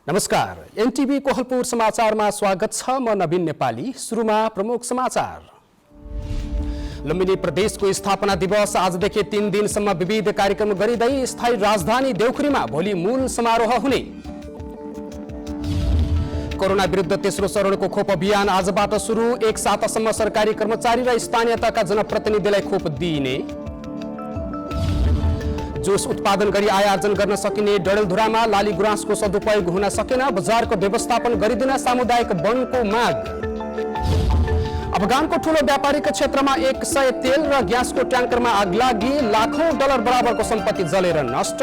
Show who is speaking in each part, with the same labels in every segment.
Speaker 1: नमस्कार, एनटिभी कोहलपुर समाचारमा स्वागत छ। म नवीन नेपाली। सुरुमा प्रमुख समाचार। लुम्बिनी प्रदेशको स्थापना दिवस आजदेखि 3 दिनसम्म विविध कार्यक्रम गरिँदै स्थायी राजधानी देउखुरीमा भोलि मूल समारोह हुने। कोरोना विरुद्ध तेस्रो चरणको खोप अभियान आजबाट सुरु। 1 सातासम्म सरकारी कर्मचारी र स्थानीय तहका जनप्रतिनिधिलाई खोप दिइने। जुस उत्पादन गरी आय आर्जन गर्न सकिने डडेलधुरामा लाली गुराँसको सदुपयोग हुन सकेन। बजारको व्यवस्थापन गरिदिन सामुदायिक वनको माग। अफगानको ठूलो व्यापारिक क्षेत्रमा 100 तेल र ग्यासको ट्याङ्करमा आगलागी। लाखौं डलर बराबरको सम्पत्ति जलेर नष्ट।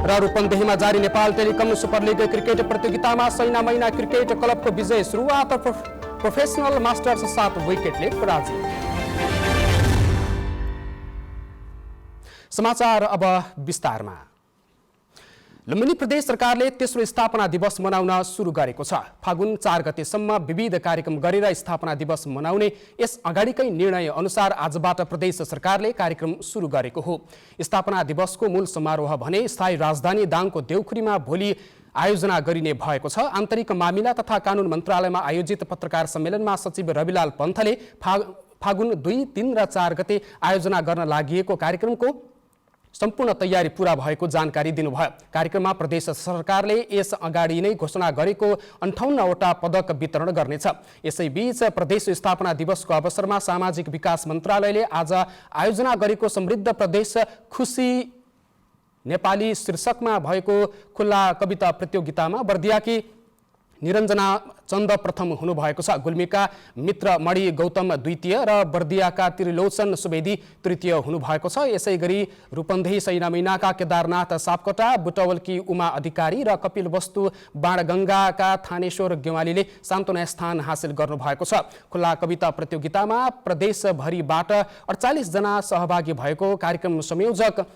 Speaker 1: र रूपन्देहीमा जारी Nepal telecom super league cricket प्रतियोगितामा सैना मैना क्रिकेट क्लबको विजय। सुरुवात प्रोफेसनल मास्टर्स 7 विकेटले पराजित। समाचार अब विस्तारमा। लुम्बिनी प्रदेश सरकारले तेस्रो स्थापना दिवस मनाउन सुरु गरेको छ। फागुन 4 गतेसम्म विविध कार्यक्रम गरेर स्थापना दिवस मनाउने यस अगाडिकै निर्णय अनुसार आजबाट प्रदेश सरकारले कार्यक्रम सुरु गरेको हो। स्थापना दिवसको मूल समारोह भने स्थायी राजधानी दाङको देउखुरीमा भोलि आयोजना गरिने भएको छ। आन्तरिक मामिला तथा कानुन मन्त्रालयमा आयोजित पत्रकार सम्मेलनमा सचिव रविलाल पन्थले फागुन 2, 3 र 4 गते आयोजना गर्न लागिएको कार्यक्रमको सम्पूर्ण तयारी पूरा भएको जानकारी दिनुभयो। कार्यक्रममा प्रदेश सरकारले यस अगाडि नै घोषणा गरेको 58वटा पदक वितरण गर्नेछ। यसैबीच प्रदेश स्थापना दिवसको अवसरमा सामाजिक विकास मन्त्रालयले आज आयोजना गरेको समृद्ध प्रदेश खुसी नेपाली शीर्षकमा भएको खुल्ला कविता प्रतियोगितामा बर्दियाकी निरञ्जना चन्द प्रथम हुनुभएको छ। गुल्मीका मित्र मणि गौतम द्वितीय र बर्दियाका त्रिलोचन सुवेदी तृतीय हुनुभएको छ। यसै गरी रूपन्देही सैना मैनाका केदारनाथ सापकोटा, बुटवलकी उमा अधिकारी र कपिल वस्तु बाणगङ्गाका थानेश्वर गेवालीले सान्त्वना स्थान हासिल गर्नुभएको छ। खुल्ला कविता प्रतियोगितामा प्रदेशभरिबाट 48 जना सहभागी भएको कार्यक्रम संयोजक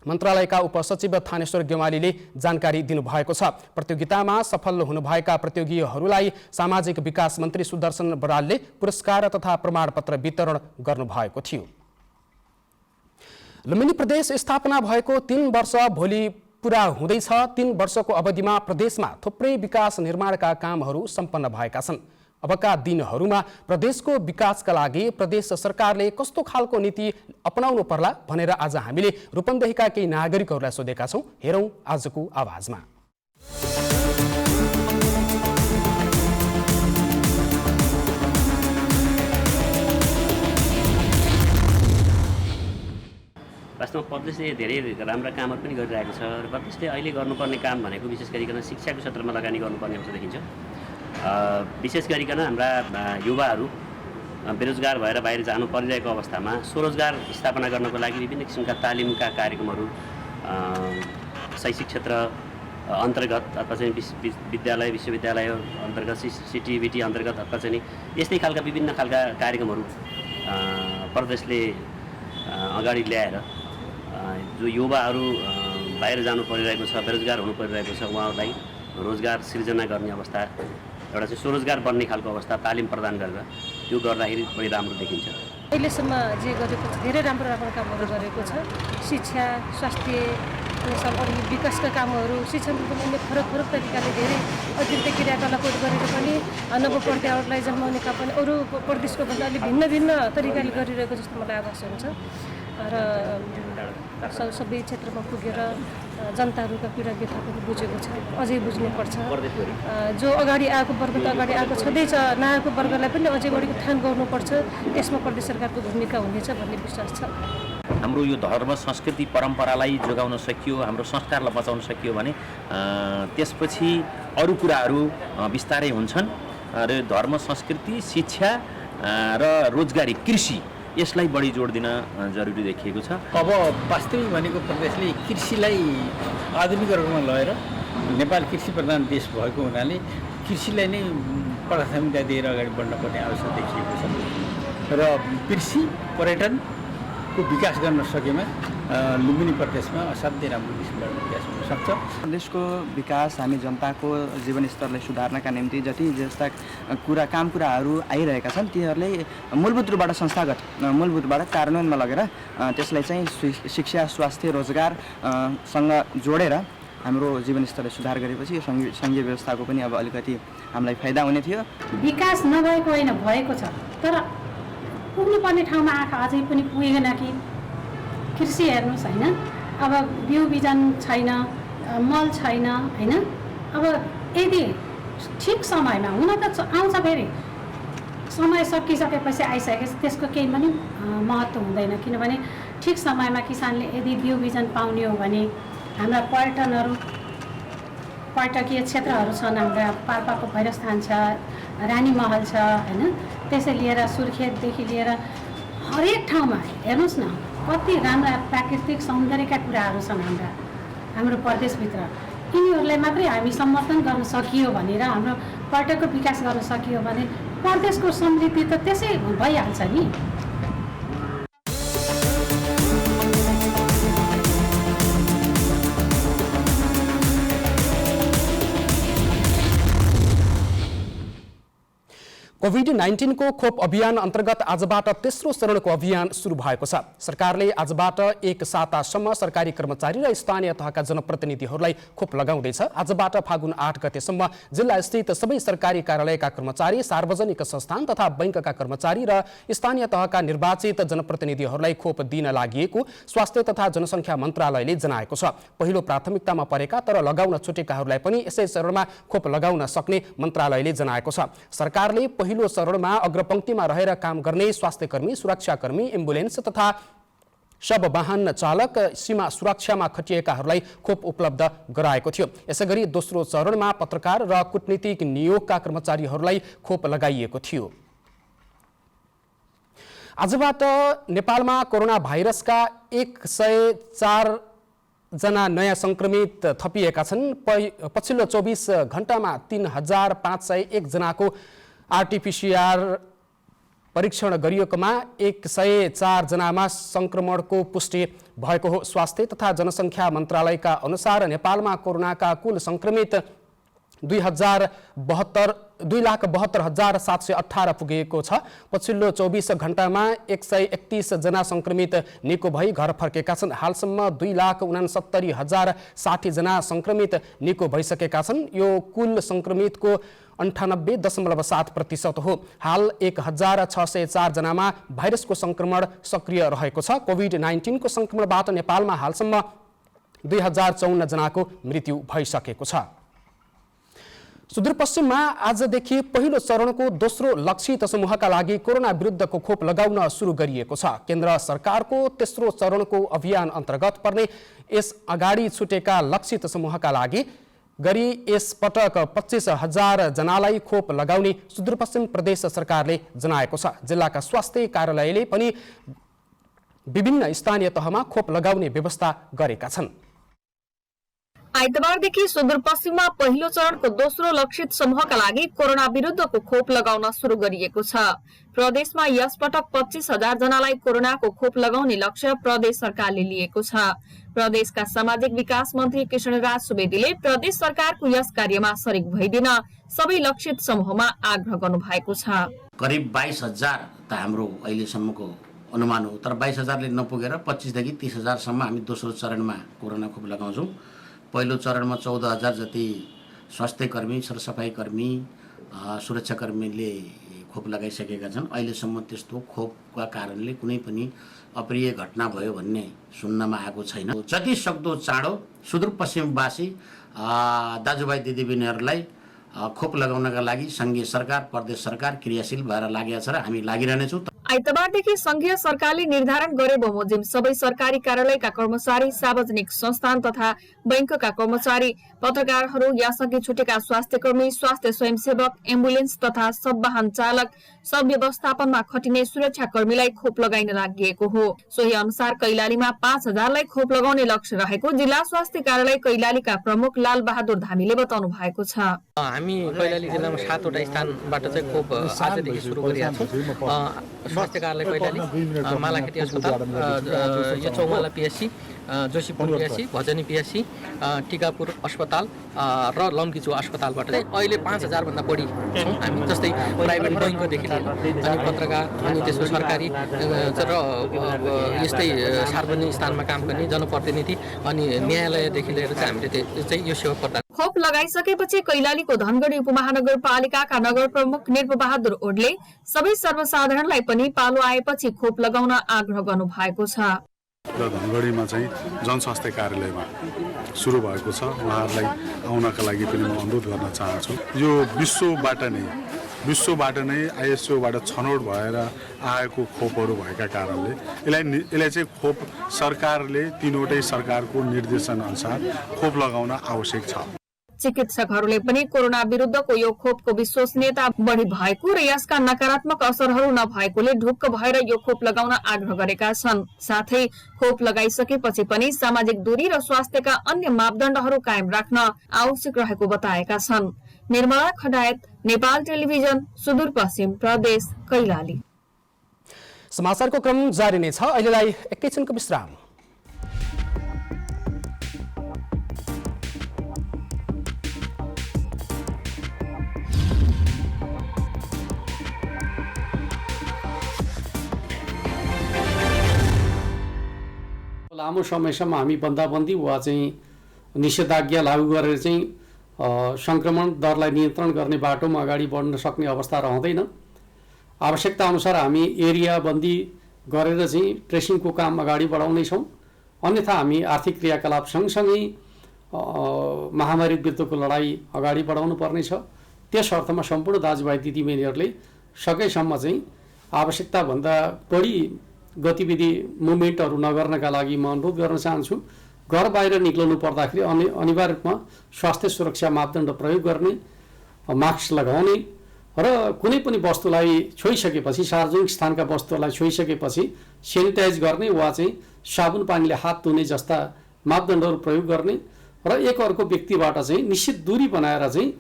Speaker 1: मन्त्रालयका उपसचिव थानेश्वर गेवालीले जानकारी दिनुभएको छ। प्रतियोगितामा सफल हुनुभएका प्रतियोगीहरूलाई सामाजिक विकास मन्त्री सुदर्शन बरालले पुरस्कार तथा प्रमाणपत्र वितरण गर्नुभएको थियो। लुम्बिनी प्रदेश स्थापना भएको 3 वर्ष भोलि पूरा हुँदैछ। 3 वर्षको अवधिमा प्रदेशमा थुप्रै विकास निर्माणका कामहरू सम्पन्न भएका छन्। अबका दिनहरूमा प्रदेशको विकासका लागि प्रदेश सरकारले कस्तो खालको नीति अपनाउनु पर्ला भनेर आज हामीले रूपन्देहीका केही नागरिकहरूलाई सोधेका छौँ। हेरौँ आजको आवाजमा।
Speaker 2: वास्तवमा प्रदेशले धेरै राम्रा कामहरू पनि गरिरहेको छ र प्रदेशले अहिले गर्नुपर्ने काम भनेको विशेष गरिकन शिक्षाको क्षेत्रमा लगानी गर्नुपर्ने अवस्था देखिन्छ। विशेष गरिकन हाम्रा युवाहरू बेरोजगार भएर बाहिर जानु परिरहेको अवस्थामा स्वरोजगार स्थापना गर्नको लागि विभिन्न किसिमका तालिमका कार्यक्रमहरू शैक्षिक क्षेत्र अन्तर्गत अथवा चाहिँ विद्यालय विश्वविद्यालय अन्तर्गत सिटिभिटी अन्तर्गत अथवा चाहिँ यस्तै खालका विभिन्न खालका कार्यक्रमहरू प्रदेशले अगाडि ल्याएर जो युवाहरू बाहिर जानु परिरहेको छ, बेरोजगार हुनु परिरहेको छ, उहाँहरूलाई रोजगार सिर्जना गर्ने अवस्था, एउटा चाहिँ स्वरोजगार बन्ने खालको अवस्था तालिम प्रदान गरेर त्यो गर्दाखेरि बढी राम्रो देखिन्छ।
Speaker 3: अहिलेसम्म जे गरेको छ धेरै राम्रो राम्रो कामहरू गरेको छ। शिक्षा, स्वास्थ्य अनि विकासका कामहरू, शिक्षामा पनि फरक फरक तरिकाले धेरै अतिरिक्त क्रियाकलापहरू गरेर पनि नवप्रत्याहरूलाई जन्माउनेका पनि अरू प्रदेशको भन्दा अलिक भिन्न भिन्न तरिकाले गरिरहेको जस्तो मलाई आभास हुन्छ र सबै क्षेत्रमा पुगेर जनताहरूका पीडा व्यथा पनि बुझेको छ। अझै बुझ्नुपर्छ। जो अगाडि आएको वर्ग त अगाडि आएको छँदैछ, नआएको वर्गलाई पनि अझै बढी उत्थान गर्नुपर्छ। त्यसमा प्रदेश सरकारको भूमिका हुनेछ भन्ने विश्वास छ।
Speaker 4: हाम्रो यो धर्म संस्कृति परम्परालाई जोगाउन सकियो, हाम्रो संस्कारलाई बचाउन सकियो भने त्यसपछि अरू कुराहरू बिस्तारै हुन्छन् र धर्म संस्कृति शिक्षा र रोजगारी कृषि यसलाई बढी जोड दिन जरुरी देखिएको छ।
Speaker 5: अब वास्तविक भनेको प्रदेशले कृषिलाई आधुनिकरणमा लगेर नेपाल कृषि प्रधान देश भएको हुनाले कृषिलाई नै प्राथमिकता दिएर अगाडि बढ्नुपर्ने आवश्यक देखिएको छ र कृषि पर्यटनको विकास गर्न सकेमा लुम्बिनी प्रदेशमा असाध्यै राम्रो किसिमबाट विकास हुन सक्छ।
Speaker 6: प्रदेशको विकास हामी जनताको जीवनस्तरलाई सुधार्नका निम्ति जति जस्ता कामकुराहरू आइरहेका छन् तीहरूले मूलभूत रूपबाट संस्थागत मूलभूतबाट कार्यान्वयनमा लगेर त्यसलाई चाहिँ शिक्षा स्वास्थ्य रोजगारसँग जोडेर हाम्रो जीवनस्तरलाई सुधार गरेपछि यो सङ्घीय व्यवस्थाको पनि अब अलिकति हामीलाई फाइदा हुने थियो।
Speaker 7: विकास नभएको होइन, भएको छ, तर पुग्नुपर्ने ठाउँमा आँखा अझै पनि पुगेन कि। कृषि हेर्नुहोस् होइन, अब बिउ बिजन छैन, मल छैन होइन। अब यदि ठिक समयमा हुन त आउँछ, फेरि समय सकिसकेपछि आइसकेपछि त्यसको केही पनि महत्त्व हुँदैन, किनभने ठिक समयमा किसानले यदि बिउ बिजन पाउने हो भने हाम्रा पर्यटकीय क्षेत्रहरू छन्, हाम्रा पाल्पाको भैरवस्थान छ, रानी महल छ होइन, त्यसै लिएर सुर्खेतदेखि लिएर हरेक ठाउँमा हेर्नुहोस् न कति राम्रा प्राकृतिक सौन्दर्यका कुराहरू छन् हाम्रो प्रदेशभित्र। यिनीहरूलाई मात्रै हामी समर्थन गर्न सकियो भनेर, हाम्रो पर्यटकको विकास गर्न सकियो भने प्रदेशको समृद्धि त त्यसै भइहाल्छ नि।
Speaker 1: कोभिड-19 को खोप अभियान अन्तर्गत आजबाट तेस्रो चरणको अभियान सुरु भएको छ। सरकारले आजबाट एक सातासम्म सरकारी कर्मचारी र स्थानीय तहका जनप्रतिनिधिहरूलाई खोप लगाउँदैछ। आजबाट फागुन 8 गतेसम्म जिल्लास्थित सबै सरकारी कार्यालयका कर्मचारी, सार्वजनिक संस्थान तथा बैंकका कर्मचारी र स्थानीय तहका निर्वाचित जनप्रतिनिधिहरूलाई खोप दिन लागि स्वास्थ्य तथा जनसङ्ख्या मन्त्रालयले जनाएको छ। पहिलो प्राथमिकतामा परेका तर लगाउन छुटेकाहरूलाई पनि यसै चरणमा खोप लगाउन सक्ने मन्त्रालयले जनाएको छ। सरकारले पहिलो चरणमा अग्रपङ्क्तिमा रहेर काम गर्ने स्वास्थ्यकर्मी, सुरक्षाकर्मी, एम्बुलेन्स तथा शव वाहन चालक, सीमा सुरक्षामा खटिएकाहरूलाई खोप उपलब्ध गराएको थियो। यसैगरी दोस्रो चरणमा पत्रकार र कूटनीतिक नियोगका कर्मचारीहरूलाई खोप लगाइएको थियो। आजबाट नेपालमा कोरोना भाइरसका 104 जना नयाँ संक्रमित थपिएका छन्। पछिल्लो 24 घण्टामा 3501 जनाको आरटीपीसीआर परीक्षण गरिएकोमा 104 जनामा संक्रमणको पुष्टि भएको हो। स्वास्थ्य तथा जनसङ्ख्या मन्त्रालयका अनुसार नेपालमा कोरोनाका कुल संक्रमित 2,72,718 पुगेको छ। पछिल्लो 24 घण्टामा 131 जना संक्रमित निको भई घर फर्केका छन्। हालसम्म 2,69,060 जना संक्रमित निको भइसकेका छन्। यो कुल संक्रमितको 98.7% हो। हाल 1,604 जनामा भाइरसको संक्रमण सक्रिय रहेको छ। कोभिड-19 को संक्रमणबाट नेपालमा हालसम्म 2054 जनाको मृत्यु भइसकेको छ। सुदूरपश्चिममा आजदेखि पहिलो चरणको दोस्रो लक्षित समूहका लागि कोरोना विरुद्धको खोप लगाउन सुरु गरिएको छ। केन्द्र सरकारको तेस्रो चरणको अभियान अन्तर्गत पर्ने यस अगाडि छुटेका लक्षित समूहका लागि गरी यस पटक 25,000 जनालाई खोप लगाउने सुदूरपश्चिम प्रदेश सरकारले जनाएको छ। जिल्लाका स्वास्थ्य कार्यालयले पनि विभिन्न स्थानीय तहमा खोप लगाउने व्यवस्था गरेका छन्।
Speaker 8: आइतबारदेखि सुदूरपश्चिममा पहिलो चरणको दोस्रो लक्षित समूहका लागि कोरोना विरुद्धको खोप लगाउन सुरु गरिएको छ। प्रदेशमा यस पटक 25,000 जनालाई कोरोनाको खोप लगाउने लक्ष्य प्रदेश सरकारले लिएको छ। प्रदेशका सामाजिक विकास मन्त्री कृष्णराज सुवेदीले प्रदेश सरकारको यस कार्यमा सरिक भइदिन सबै लक्षित समूहमा आग्रह गर्नु भएको छ।
Speaker 9: करिब 22,000 त हाम्रो अहिलेसम्मको अनुमान हो, तर 22,000ले नपुगेर 25,000 देखि 30,000 सम्म हामी दोस्रो चरणमा कोरोना खोप लगाउँछौँ। पहिलो चरणमा 14,000 जति स्वास्थ्यकर्मी, सरसफाइकर्मी, सुरक्षाकर्मीले खोप लगाइसकेका छन्। अहिलेसम्म त्यस्तो खोपका कारणले कुनै पनि अप्रिय घटना भयो भन्ने सुन्नमा आएको छैन। जति सक्दो चाँडो सुदूरपश्चिमवासी दाजुभाइ दिदीबहिनीहरूलाई खोप लगाउनका लागि सङ्घीय सरकार, प्रदेश सरकार क्रियाशील भएर लागेको छ र हामी लागिरहनेछौँ।
Speaker 8: आइतबारदेखि संघीय सरकारले निर्धारण गरे बमोजिम सबै सरकारी कार्यालयका कर्मचारी, सार्वजनिक संस्थान तथा बैंकका कर्मचारी, पत्रकारहरू, यसअघि छुटेका स्वास्थ्यकर्मी, स्वास्थ्य स्वयंसेवक, एम्बुलेन्स तथा सब वाहन चालक, सब व्यवस्थापनमा खटिने सुरक्षाकर्मीलाई खोप लगाइन लागि हो। सोही अनुसार कैलालीमा 5,000लाई खोप लगाउने लक्ष्य रहेको जिल्ला स्वास्थ्य कार्यालय कैलालीका प्रमुख लाल बहादुर धामीले बताउनु भएको छ।
Speaker 10: हामी कैलाली जिल्लामा 7वटा स्थानबाट चाहिँ खोप आजदेखि सुरु गरिरहेका छौँ। स्वास्थ्य कार्यालय कैलाली, मालाखेती अस्पताल, यो चौमाला पिएचसी, जोशीपुर पिएचसी, भजनी पिएचसी, टिकापुर अस्पताल र लम्कीचो अस्पतालबाट चाहिँ अहिले 5,000 भन्दा बढी छौँ हामी। जस्तै प्राइभेट बैङ्कदेखि लिएर अनि पत्रकार अनि त्यसको सरकारी र यस्तै सार्वजनिक स्थानमा काम गर्ने जनप्रतिनिधि अनि न्यायालयदेखि लिएर चाहिँ हामीले चाहिँ यो सेवा प्रदान।
Speaker 8: खोप लगाइसकेपछि कैलालीको धनगढी उपमहानगरपालिकाका नगर प्रमुख निर्मबहादुर ओडले सबै सर्वसाधारणलाई पनि पालो आएपछि खोप लगाउन आग्रह गर्नु भएको छ।
Speaker 11: र धनगढीमा चाहिँ जनस्वास्थ्य कार्यालयमा सुरु भएको छ। उहाँहरूलाई आउनका लागि पनि म अनुरोध गर्न चाहन्छु। यो विश्वबाट नै आइएसओबाट छनौट भएर आएको खोपहरू भएका कारणले यसलाई चाहिँ खोप सरकारले तीनवटै सरकारको निर्देशन अनुसार खोप लगाउन आवश्यक छ।
Speaker 8: चिकित्सकहरूले पनि कोरोना विरुद्धको यो खोपको विश्वसनीयता बढी भएको र यसका नकारात्मक असरहरू नभएकोले ढुक्क भएर यो खोप लगाउन आग्रह गरेका छन्। साथै खोप लगाइसकेपछि पनि सामाजिक दूरी र स्वास्थ्यका अन्य मापदण्डहरू कायम राख्न आवश्यक रहेको बताएका छन्। निर्मला खडायत, नेपाल टेलिभिजन, सुदूरपश्चिम प्रदेश, कैलाली।
Speaker 1: समाचारको क्रम जारी नै छ। अहिलेलाई एकैछिनको विश्राम।
Speaker 12: लामो समयसम्म हामी बन्दाबन्दी वा चाहिँ निषेधाज्ञा लागू गरेर चाहिँ संक्रमण दरलाई नियन्त्रण गर्ने बाटोमा अगाडि बढ्न सक्ने अवस्था रहँदैन। आवश्यकता अनुसार हामी एरिया बन्दी गरेर चाहिँ ट्रेसिङको काम अगाडि बढाउनेछौँ। अन्यथा हामी आर्थिक क्रियाकलाप सँगसँगै महामारी विरुद्धको लडाईँ अगाडि बढाउनु पर्नेछ। त्यस अर्थमा सम्पूर्ण दाजुभाइ दिदीबहिनीहरूले सकेसम्म चाहिँ आवश्यकताभन्दा बढी गतिविधि मुभमेन्टहरू नगर्नका लागि म अनुरोध गर्न चाहन्छु। घर बाहिर निक्लनु पर्दाखेरि अनिवार्य रूपमा स्वास्थ्य सुरक्षा मापदण्ड प्रयोग गर्ने, मास्क लगाउने र कुनै पनि वस्तुलाई छोइसकेपछि सार्वजनिक स्थानका वस्तुहरूलाई छोइसकेपछि सेनिटाइज गर्ने वा चाहिँ साबुन पानीले हात धुने जस्ता मापदण्डहरू प्रयोग गर्ने र एकअर्को व्यक्तिबाट चाहिँ निश्चित दूरी बनाएर चाहिँ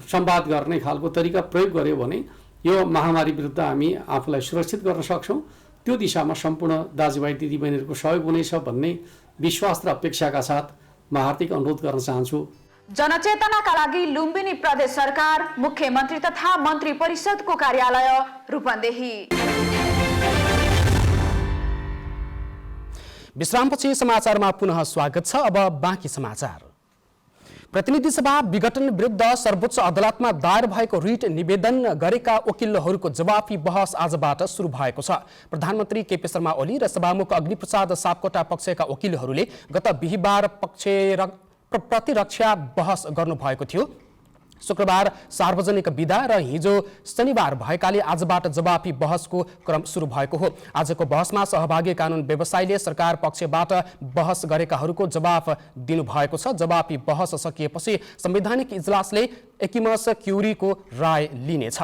Speaker 12: संवाद गर्ने खालको तरिका प्रयोग गर्यो भने यो महामारी विरुद्ध हामी आफूलाई सुरक्षित गर्न सक्छौँ। त्यो दिशामा सम्पूर्ण दाजुभाइ दिदीबहिनीहरूको सहयोग हुनेछ भन्ने विश्वास र अपेक्षाका साथ म हार्दिक अनुरोध गर्न चाहन्छु।
Speaker 13: जनचेतनाका लागि लुम्बिनी प्रदेश सरकार, मुख्यमन्त्री तथा मन्त्री परिषदको कार्यालय रूपन्देही।
Speaker 1: विश्रामपछि समाचारमा पुनः स्वागत छ। अब बाँकी समाचार। प्रतिनिधि सभा विघटन विरुद्ध सर्वोच्च अदालतमा दायर भएको रिट निवेदन गरेका वकिलहरूको जवाफी बहस आजबाट सुरु भएको छ। प्रधानमन्त्री केपी शर्मा ओली र सभामुख अग्निप्रसाद सापकोटा पक्षका वकिलहरूले गत बिहीबार प्रतिरक्षा बहस गर्नुभएको थियो। शुक्रबार सार्वजनिक बिदा र हिजो शनिबार भएकाले आजबाट जवाफी बहसको क्रम सुरु भएको हो। आजको बहसमा सहभागी कानुन व्यवसायीले सरकार पक्षबाट बहस गरेकाहरूको जवाफ दिनुभएको छ। जवाफी बहस सकिएपछि संवैधानिक इजलासले एकिमस क्युरीको राय लिनेछ।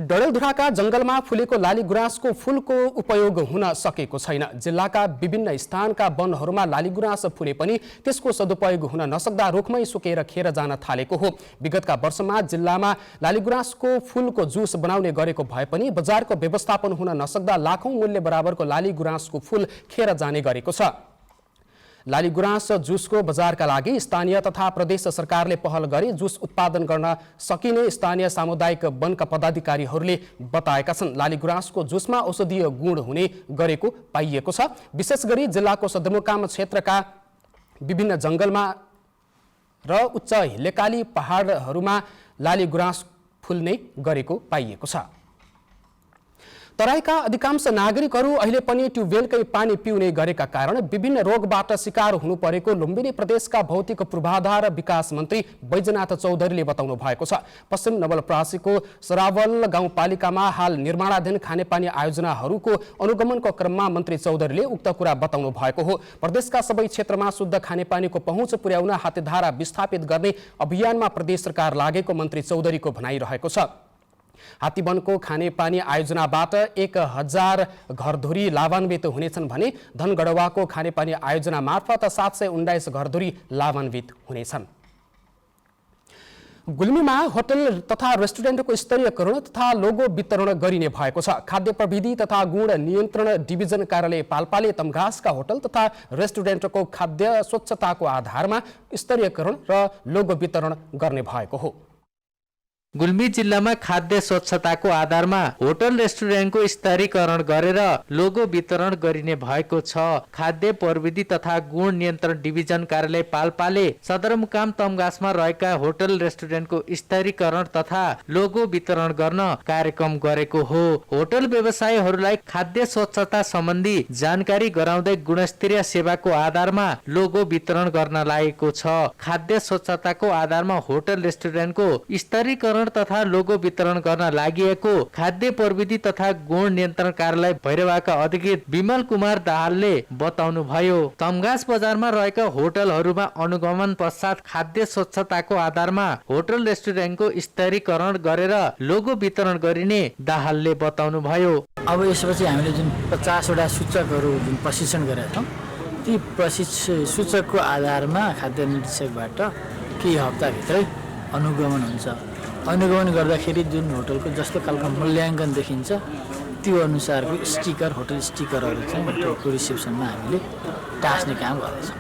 Speaker 1: डडेलधुराका जंगलमा फुलेको लाली गुराँसको फूलको उपयोग हुन सकेको छैन। जिल्लाका विभिन्न स्थानका वनहरूमा लाली गुराँस फुले पनि त्यसको सदुपयोग हुन नसक्दा रुखमै सुकेर खेर जान थालेको हो। विगतका वर्षमा जिल्लामा लाली गुराँसको फूलको जुस बनाउने गरेको भए पनि बजारको व्यवस्थापन हुन नसक्दा लाखौं मूल्य बराबरको लाली गुराँसको फूल खेर जाने गरेको छ। लाली गुराँस जुसको बजारका लागि स्थानीय तथा प्रदेश सरकारले पहल गरी जुस उत्पादन गर्न सकिने स्थानीय सामुदायिक वनका पदाधिकारीहरूले बताएका छन्। लाली गुराँसको जुसमा औषधीय गुण हुने गरेको पाइएको छ। विशेष गरी जिल्लाको सदरमुकाम क्षेत्रका विभिन्न जंगलमा र उच्च हिलेकाली पहाडहरूमा लाली गुराँस फुल्ने गरेको पाइएको छ। तराईका अधिकांश नागरिकहरू अहिले पनि ट्युबवेलकै पानी पिउने गरेका कारण विभिन्न रोगबाट शिकार हुनु परेको लुम्बिनी प्रदेशका भौतिक पूर्वाधार विकास मन्त्री बैजनाथ चौधरीले बताउनु भएको छ। पश्चिम नवलपरासीको सरावल गाउँपालिकामा हाल निर्माणाधीन खानेपानी आयोजनाहरूको अनुगमनको क्रममा मन्त्री चौधरीले उक्त कुरा बताउनु भएको हो। प्रदेशका सबै क्षेत्रमा शुद्ध खानेपानीको पहुँच पुर्याउन हातेधारा विस्थापित गर्ने अभियानमा प्रदेश सरकार लागेको मन्त्री चौधरीको भनाइरहेको छ। हात्तीवनको खानेपानी आयोजनाबाट 1000 घरधुरी लाभान्वित हुनेछन् भने धनगढवाको खानेपानी आयोजना मार्फत 719 घरधुरी लाभान्वित हुनेछन्। गुल्मीमा होटल तथा रेस्टुरेन्टको स्तरीयकरण तथा लोगो वितरण गरिने भएको छ। खाद्य प्रविधि तथा गुण नियन्त्रण डिभिजन कार्यालय पाल्पाले तम्घासका होटल तथा रेस्टुरेन्टको खाद्य स्वच्छताको आधारमा स्तरीयकरण र लोगो वितरण गर्ने भएको हो।
Speaker 14: गुल्मी जिल्लामा खाद्य स्वच्छताको आधारमा होटल रेस्टुरेन्टको स्तरीकरण गरेर लोगो वितरण गरिने भएको छ। खाद्य प्रविधि तथा गुण नियन्त्रण डिभिजन कार्यालय पाल्पाले सदरमुकाम तम्घासमा रहेका होटल रेस्टुरेन्टको स्तरीकरण तथा लोगो वितरण गर्न कार्यक्रम गरेको हो। होटल व्यवसायीहरूलाई खाद्य स्वच्छता सम्बन्धी जानकारी गराउँदै गुणस्तरीय सेवाको आधारमा लोगो वितरण गर्न लागेको छ। खाद्य स्वच्छताको आधारमा होटल रेस्टुरेन्टको स्तरीकरण तथा लोगो वितरण गर्न लागिएको खाद्य प्रविधि तथा गुण नियन्त्रण कार्यालय भैरवाका अधिकृत विमल कुमार दाहालले बताउनु भयो। तम्घास बजारमा रहेका होटलहरूमा अनुगमन पश्चात खाद्य स्वच्छताको आधारमा होटल रेस्टुरेन्टको स्तरीकरण गरेर लोगो वितरण गरिने दाहालले बताउनु भयो।
Speaker 15: अब यसपछि हामीले जुन 50 वटा सूचकहरू जुन प्रशिक्षण गरेका छौँ, ती सूचकको आधारमा खाद्य निर्देशकबाट केही हप्ताभित्रै अनुगमन हुन्छ। अनुगमन गर्दाखेरि जुन होटलको जस्तो खालको मूल्याङ्कन देखिन्छ त्यो अनुसारको स्टिकर, होटल स्टिकरहरू चाहिँ होटलको रिसेप्सनमा हामीले टाँस्ने काम गर्दछौँ।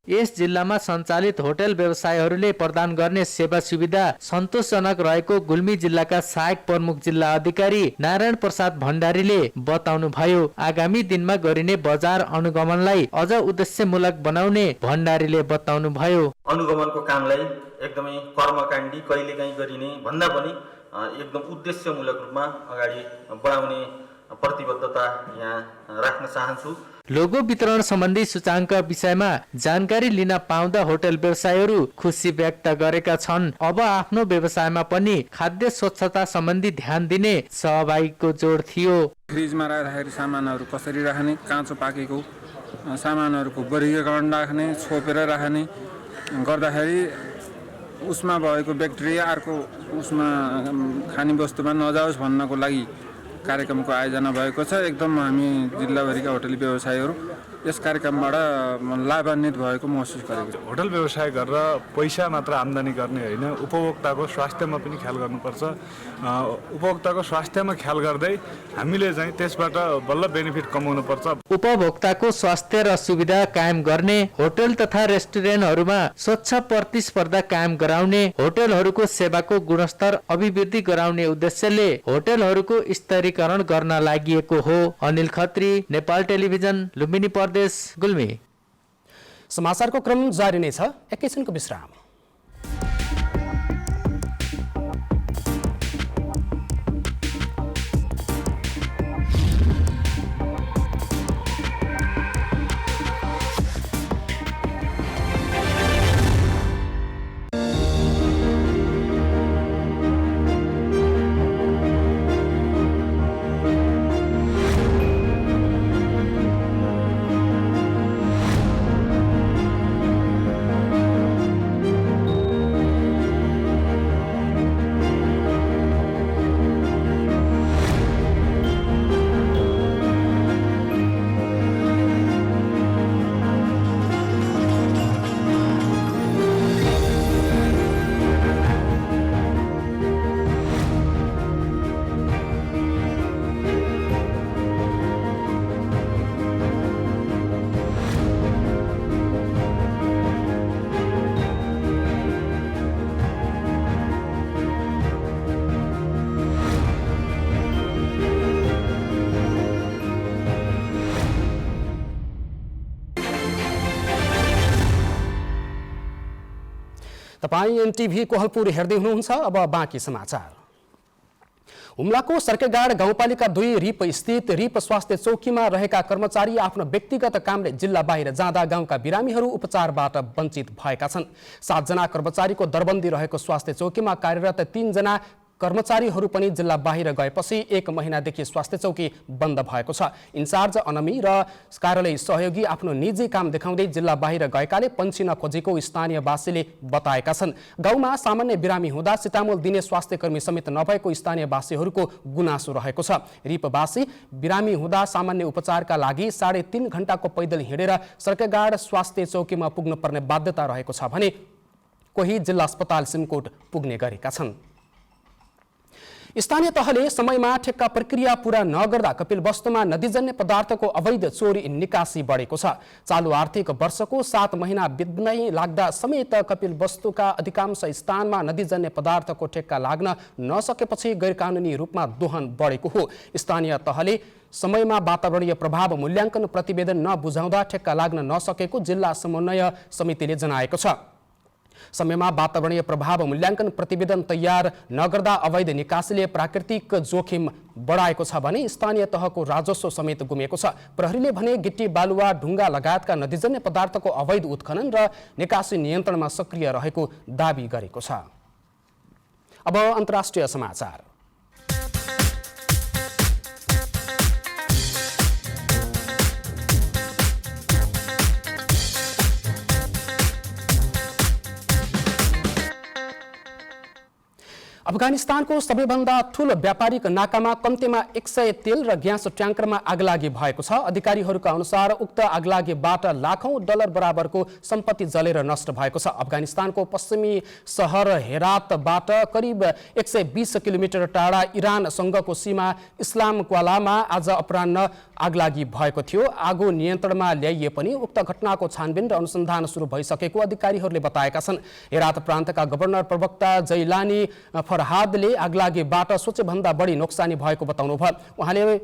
Speaker 14: यस जिल्लामा सञ्चालित होटल व्यवसायहरूले प्रदान गर्ने सेवा सुविधा सन्तोषजनक रहेको गुल्मी जिल्लाका सहायक प्रमुख जिल्ला अधिकारी नारायण प्रसाद भण्डारीले बताउनु भयो। आगामी दिनमा गरिने बजार अनुगमनलाई अझ उद्देश्यमूलक बनाउने भण्डारीले बताउनु भयो।
Speaker 16: अनुगमनको कामलाई एकदमै कर्मकाण्डी कहिलेकाहीँ गरिने भन्दा पनि एकदम उद्देश्यमूलक रूपमा अगाडि बढाउने प्रतिबद्धता यहाँ राख्न चाहन्छु।
Speaker 14: लोगो वितरण सम्बन्धी सूचाङ्क विषयमा जानकारी लिन पाउँदा होटल व्यवसायीहरू खुसी व्यक्त गरेका छन्। अब आफ्नो व्यवसायमा पनि खाद्य स्वच्छता सम्बन्धी ध्यान दिने सहभागीको जोड थियो।
Speaker 17: फ्रिजमा राख्दाखेरि सामानहरू कसरी राख्ने, काँचो पाकेको सामानहरूको वर्गीकरण राख्ने, छोपेर राख्ने गर्दाखेरि उसमा भएको ब्याक्टेरिया अर्को उसमा खाने वस्तुमा नजाओस् भन्नको लागि कार्यक्रमको आयोजना भएको छ। एकदम हामी जिल्लाभरिका होटल व्यवसायीहरू यस कार्यक्रमबाट लाभान्वित भएको महसुस गरेको छ।
Speaker 11: होटल व्यवसाय गरेर पैसा मात्र आम्दानी गर्ने होइन, उपभोक्ताको स्वास्थ्यमा पनि ख्याल गर्नुपर्छ। उपभोक्ताको स्वास्थ्यमा ख्याल गर्दै हामीले चाहिँ त्यसबाट बल्ल बेनिफिट कमाउनुपर्छ।
Speaker 14: उपभोक्ताको स्वास्थ्य र सुविधा कायम गर्ने, होटल तथा रेस्टुरेन्टहरूमा स्वच्छ प्रतिस्पर्धा कायम गराउने, होटलहरूको सेवाको गुणस्तर अभिवृद्धि गराउने उद्देश्यले होटलहरूको स्तरीकरण गर्न लागि हो। अनिल खत्री, नेपाल टेलिभिजन, लुम्बिनी प्रदेश, गुल्मी।
Speaker 1: समाचारको क्रम जारी नै छ, एकैछिनको विश्राम। तपाईं एनटिभी कोहलपुर हेर्दै हुनुहुन्छ। अब बाँकी समाचार। हुम्लाको सर्केगाड गाउँपालिका 2 रिप स्थित रिप स्वास्थ्य चौकीमा रहेका कर्मचारी आफ्नो व्यक्तिगत कामले जिल्ला बाहिर जाँदा गाउँका बिरामीहरू उपचारबाट वञ्चित भएका छन्। 7 जना कर्मचारीको दरबन्दी रहेको स्वास्थ्य चौकीमा कार्यरत 3 जना कर्मचारीहरू पनि जिल्ला बाहिर गएपछि 1 महिनादेखि स्वास्थ्य चौकी बन्द भएको छ। इन्चार्ज अनमी र कार्यालय सहयोगी आफ्नो निजी काम देखाउँदै जिल्ला बाहिर गएकाले पन्छी नखोजेको स्थानीयवासीले बताएका छन्। गाउँमा सामान्य बिरामी हुँदा सिटामोल दिने स्वास्थ्यकर्मी समेत नभएको स्थानीयवासीहरूको गुनासो रहेको छ। रिपवासी बिरामी हुँदा सामान्य उपचारका लागि 3.5 घण्टाको पैदल हिँडेर सर्केगाड स्वास्थ्य चौकीमा पुग्नुपर्ने बाध्यता रहेको छ भने कोही जिल्ला अस्पताल सिमकोट पुग्ने गरेका छन्। स्थानीय तहले समयमा ठेक्का प्रक्रिया पूरा नगर्दा कपिलवस्तुमा नदीजन्य पदार्थको अवैध चोरी निकासी बढेको छ। चालु आर्थिक वर्षको 7 महिना बित्नै लाग्दा समेत कपिलवस्तुका अधिकांश स्थानमा नदीजन्य पदार्थको ठेक्का लाग्न नसकेपछि गैरकानुनी रूपमा दोहन बढेको हो। स्थानीय तहले समयमा वातावरणीय प्रभाव मूल्याङ्कन प्रतिवेदन नबुझाउँदा ठेक्का लाग्न नसकेको जिल्ला समन्वय समितिले जनाएको छ। समयमा वातावरणीय प्रभाव मूल्याङ्कन प्रतिवेदन तयार नगर्दा अवैध निकासीले प्राकृतिक जोखिम बढाएको छ भने स्थानीय तहको राजस्व समेत गुमेको छ। प्रहरीले भने गिट्टी बालुवा ढुङ्गा लगायतका नदीजन्य पदार्थको अवैध उत्खनन र निकासी नियन्त्रणमा सक्रिय रहेको दावी गरेको छ। अब अन्तर्राष्ट्रिय समाचार। अफगानिस्तानको सबैभन्दा ठूलो व्यापारिक नाकामा कम्तीमा 100 तेल र ग्यास ट्याङ्करमा आगलागी भएको छ। अधिकारीहरूका अनुसार उक्त आगलागीबाट लाखौं डलर बराबरको सम्पत्ति जलेर नष्ट भएको छ। अफगानिस्तानको पश्चिमी सहर हेरातबाट करिब 120 किलोमिटर टाढा इरानसँगको सीमा इस्लामक्वालामा आज अपराह्न आगलागी भएको थियो। आगो नियन्त्रणमा ल्याइए पनि उक्त घटनाको छानबिन र अनुसन्धान सुरु भइसकेको अधिकारीहरूले बताएका छन्। हेरात प्रान्तका गभर्नर प्रवक्ता जैलानी फरहादले आगलागीबाट सोचेभन्दा बढी नोक्सानी भएको बताउनुभयो। उहाँले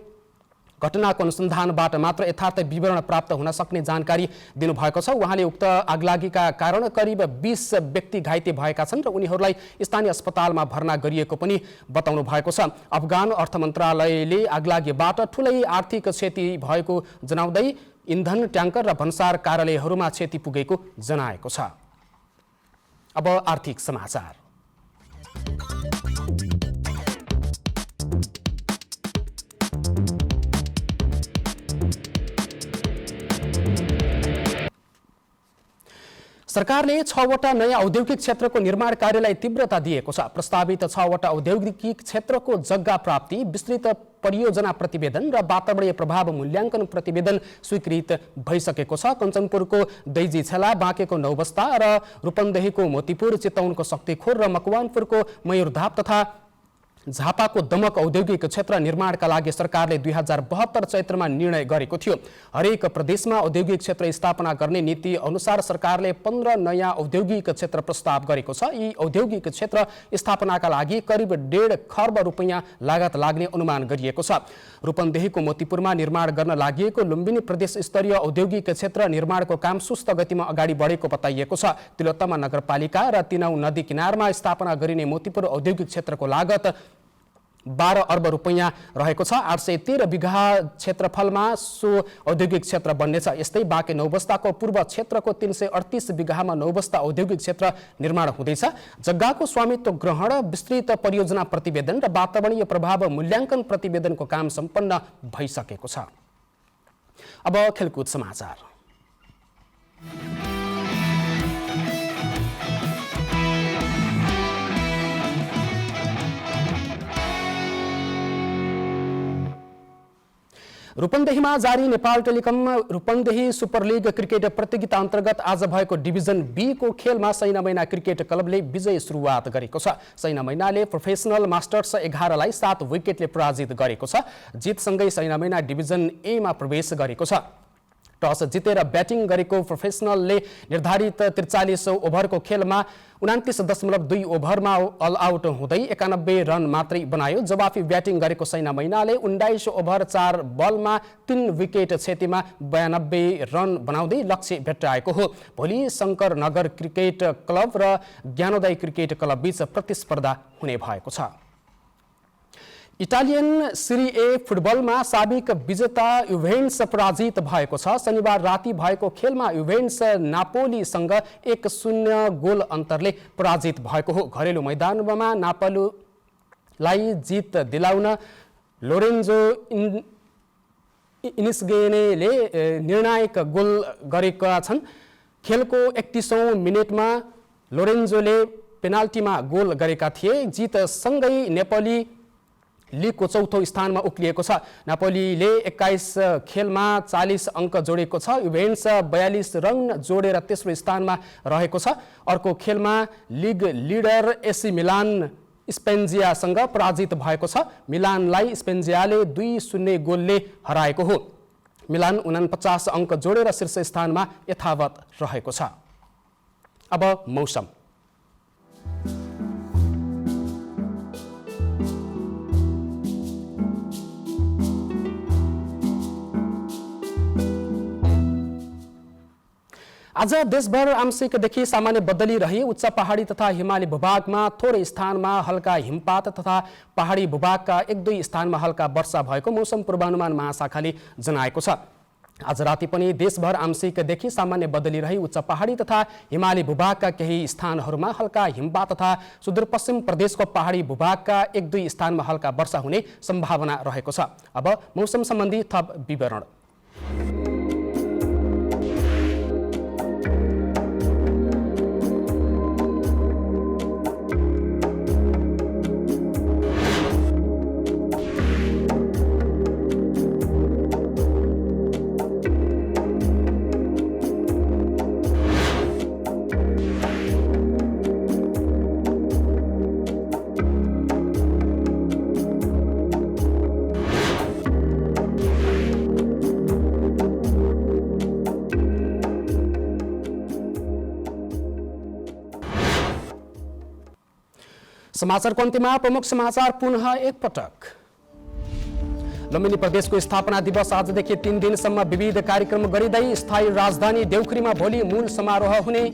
Speaker 1: घटनाको अनुसन्धानबाट मात्र यथार्थ विवरण प्राप्त हुन सक्ने जानकारी दिनुभएको छ। उहाँले उक्त आगलागीका कारण करिब 20 व्यक्ति घाइते भएका छन् र उनीहरूलाई स्थानीय अस्पतालमा भर्ना गरिएको पनि बताउनु भएको छ। अफगान अर्थ मन्त्रालयले आगलागीबाट ठूलै आर्थिक क्षति भएको जनाउँदै इन्धन ट्याङ्कर र भन्सार कार्यालयहरूमा क्षति पुगेको जनाएको छ। अब आर्थिक समाचार। सरकारले 6वटा नयाँ औद्योगिक क्षेत्रको निर्माण कार्यलाई तीव्रता दिएको छ। प्रस्तावित 6वटा औद्योगिक क्षेत्रको जग्गा प्राप्ति, विस्तृत परियोजना प्रतिवेदन र वातावरणीय प्रभाव मूल्याङ्कन प्रतिवेदन स्वीकृत भइसकेको छ। कञ्चनपुरको दैजी छेला, बाँकेको नौबस्ता र रूपन्देहीको मोतीपुर, चितौनको शक्तिखोर र मकवानपुरको मयूरधाप तथा झापाको दमक औद्योगिक क्षेत्र निर्माणका लागि सरकारले 2072 चैत्रमा निर्णय गरेको थियो। हरेक प्रदेशमा औद्योगिक क्षेत्र स्थापना गर्ने नीति अनुसार सरकारले 15 नयाँ औद्योगिक क्षेत्र प्रस्ताव गरेको छ। यी औद्योगिक क्षेत्र स्थापनाका लागि करिब 1.5 खर्ब रुपैयाँ लागत लाग्ने अनुमान गरिएको छ। रूपन्देहीको मोतीपुरमा निर्माण गर्न लागि लुम्बिनी प्रदेश स्तरीय औद्योगिक क्षेत्र निर्माणको काम सुस्त गतिमा अगाडि बढेको बताइएको छ। तिलोत्तमा नगरपालिका र तिनौ नदी किनारमा स्थापना गरिने मोतीपुर औद्योगिक क्षेत्रको लागत 12 अर्ब रुपैयाँ रहेको छ। 813 बिघा क्षेत्रफलमा सो औद्योगिक क्षेत्र बन्नेछ। यस्तै बाँके नौबस्ताको पूर्व क्षेत्रको 338 बिघामा नौबस्ता औद्योगिक क्षेत्र निर्माण हुँदैछ। जग्गाको स्वामित्व ग्रहण, विस्तृत परियोजना प्रतिवेदन र वातावरणीय प्रभाव मूल्याङ्कन प्रतिवेदनको काम सम्पन्न भइसकेको छ। अब खेलकुद समाचार। रूपन्देहीमा जारी Nepal telecom Rupandehi super league cricket प्रतियोगिता अन्तर्गत आज भएको डिभिजन बी को खेलमा सैना मैना क्रिकेट क्लबले विजय सुरुवात गरेको छ। सैना मैनाले प्रोफेसनल मास्टर्स 11 लाई 7 विकेटले पराजित गरेको छ। जितसँगै सैना मैना डिभिजन ए मा प्रवेश गरेको छ। टस जितेर ब्याटिङ गरेको प्रोफेसनलले निर्धारित 43 ओभरको खेलमा 29.2 ओभरमा अल आउट हुँदै 91 रन मात्रै बनायो। जवाफी ब्याटिङ गरेको सैना मैनाले 19 ओभर 4 बलमा 3 विकेट क्षतिमा 92 रन बनाउँदै लक्ष्य भेट्टाएको हो। भोलि शङ्कर नगर क्रिकेट क्लब र ज्ञानोदय क्रिकेट क्लब बीच प्रतिस्पर्धा हुने भएको छ। इटालियन सिरी ए फुटबलमा साबिक विजेता युभेन्टस पराजित भएको छ। शनिबार राति भएको खेलमा युभेन्टस नापोलीसँग 1-0 गोल अन्तरले पराजित भएको हो। घरेलु मैदानमा नापोलीलाई जित दिलाउन लोरेन्जो इनिस्गेनेले निर्णायक गोल गरेका छन्। खेलको 31औं मिनेटमा लोरेन्जोले पेनाल्टीमा गोल गरेका थिए। जितसँगै नेपोली लिगको चौथो स्थानमा उक्लिएको छ। नापोलीले 21 खेलमा 40 अङ्क जोडेको छ। युभेन्टस 42 रन जोडेर तेस्रो स्थानमा रहेको छ। अर्को खेलमा लिग लिडर एसी मिलान स्पेन्जियासँग पराजित भएको छ। मिलानलाई स्पेन्जियाले 2-0 गोलले हराएको हो। मिलान 49 अङ्क जोडेर शीर्ष स्थानमा यथावत रहेको छ। अब मौसम। आज देशभर आंशिकदेखि सामान्य बदली रही। उच्च पहाडी तथा हिमाली भूभागमा थोरै स्थानमा हल्का हिमपात तथा पहाडी भूभागका 1-2 स्थानमा हल्का वर्षा भएको मौसम पूर्वानुमान महाशाखाले जनाएको छ। आज राति पनि देशभर आंशिकदेखि सामान्य बदली रही। उच्च पहाडी तथा हिमाली भूभागका केही स्थानहरूमा हल्का हिमपात तथा सुदूरपश्चिम प्रदेशको पहाडी भूभागका 1-2 स्थानमा हल्का वर्षा हुने सम्भावना रहेको छ। अब मौसम सम्बन्धी थप विवरण। समाचारको अन्त्यमा प्रमुख समाचार पुनः एकपटक। लुम्बिनी प्रदेशको स्थापना दिवस आजदेखि 3 दिनसम्म विविध कार्यक्रम गरिँदै स्थायी राजधानी देउखुरीमा भोलि मूल समारोह हुने।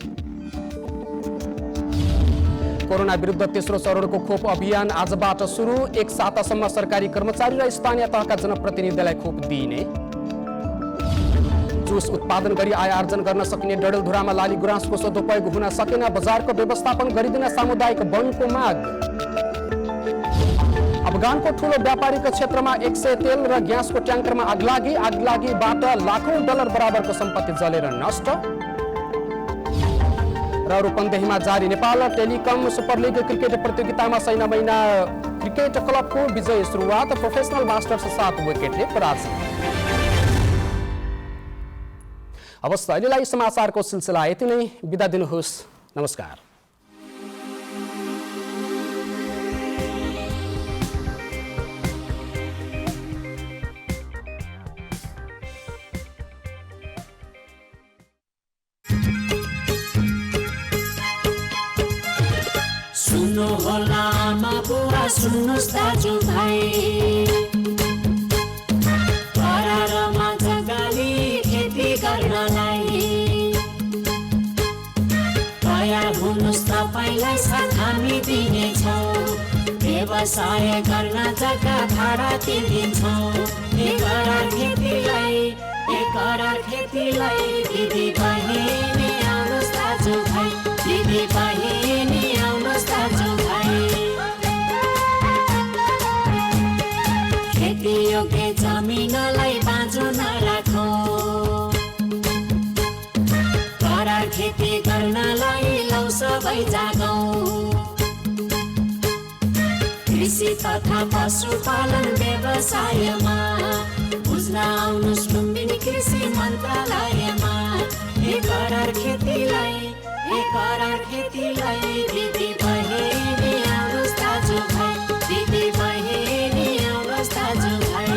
Speaker 1: कोरोना विरुद्ध तेस्रो चरणको खोप अभियान आजबाट सुरु। 1 सातासम्म सरकारी कर्मचारी र स्थानीय तहका जनप्रतिनिधिलाई खोप दिइने। जुस उत्पादन गरी आय आर्जन गर्न सकिने डडेलधुरामा लाली गुराँसको सदुपयोग हुन सकेन। बजारको व्यवस्थापन गरिदिन सामुदायिक वनको माग। अफगानको ठूलो व्यापारिक क्षेत्रमा 100 तेल र ग्यासको ट्याङ्करमा आगलागीबाट लाखौं डलर बराबरको सम्पत्ति जलेर नष्ट। र रूपन्देहीमा जारी Nepal telecom super league cricket प्रतियोगितामा सैना मैना क्रिकेट क्लबको विजय सुरुवात। प्रोफेसनल मास्टर्स 7 विकेटले पराजित। अवश्य अहिलेलाई समाचारको सिलसिला यति नै। बिदा दिनुहोस्। नमस्कार।
Speaker 18: सुन्नु होला आमा बुवा, सुन्नुहोस् दाजु भाइ, करारमा जग्गाली खेती गर्नलाई तयार हुनुहोस्। तपाईँलाई साथ हामी दिनेछौँ। व्यवसाय गर्न जग्गा भाडा तिर्दिन्छौँ। एकरार खेतीलाई दिदी बहिनी आउनुहोस् दाजु भाइ, दिदी बहिनी आउनुहोस् दाजु भाइ। खेती योग्य जमिनलाई बाँझो नराखौँ। करार खेती गर्नलाई लौ सबै जागौँ। कृषि तथा पशुपालन व्यवसायमा बुझ्न आउनुहोस् लुम्बिनी कृषि मन्त्रालयमा। एकरार खेतीलाई दिदी बहिनी आउनुहोस् दाजु भाइ, दिदी बहिनी आउनुहोस् दाजु भाइ।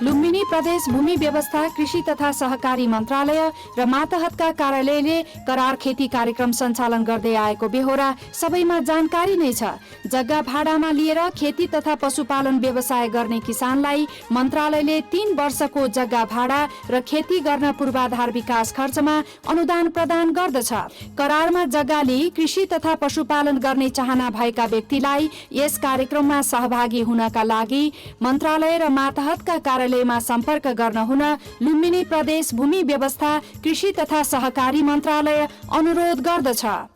Speaker 19: लुम्बिनी प्रदेश भूमि व्यवस्था कृषि तथा सहकारी मन्त्रालय र मातहतका कार्यालयले करार खेती कार्यक्रम सञ्चालन गर्दै आएको बेहोरा सबैमा जानकारी नै छ। जग्गा भाडामा लिएर खेती तथा पशुपालन व्यवसाय गर्ने किसानलाई मन्त्रालयले 3 वर्षको जग्गा भाडा र खेती गर्न पूर्वाधार विकास खर्चमा अनुदान प्रदान गर्दछ। करारमा जग्गा लिई कृषि तथा पशुपालन गर्ने चाहना भएका व्यक्तिलाई यस कार्यक्रममा सहभागी हुनका लागि मन्त्रालय र मातहतका कार्यालयमा सम्पर्क गर्न हुन लुम्बिनी प्रदेश भूमि व्यवस्था कृषि तथा सहकारी मन्त्रालय अनुरोध गर्दछ।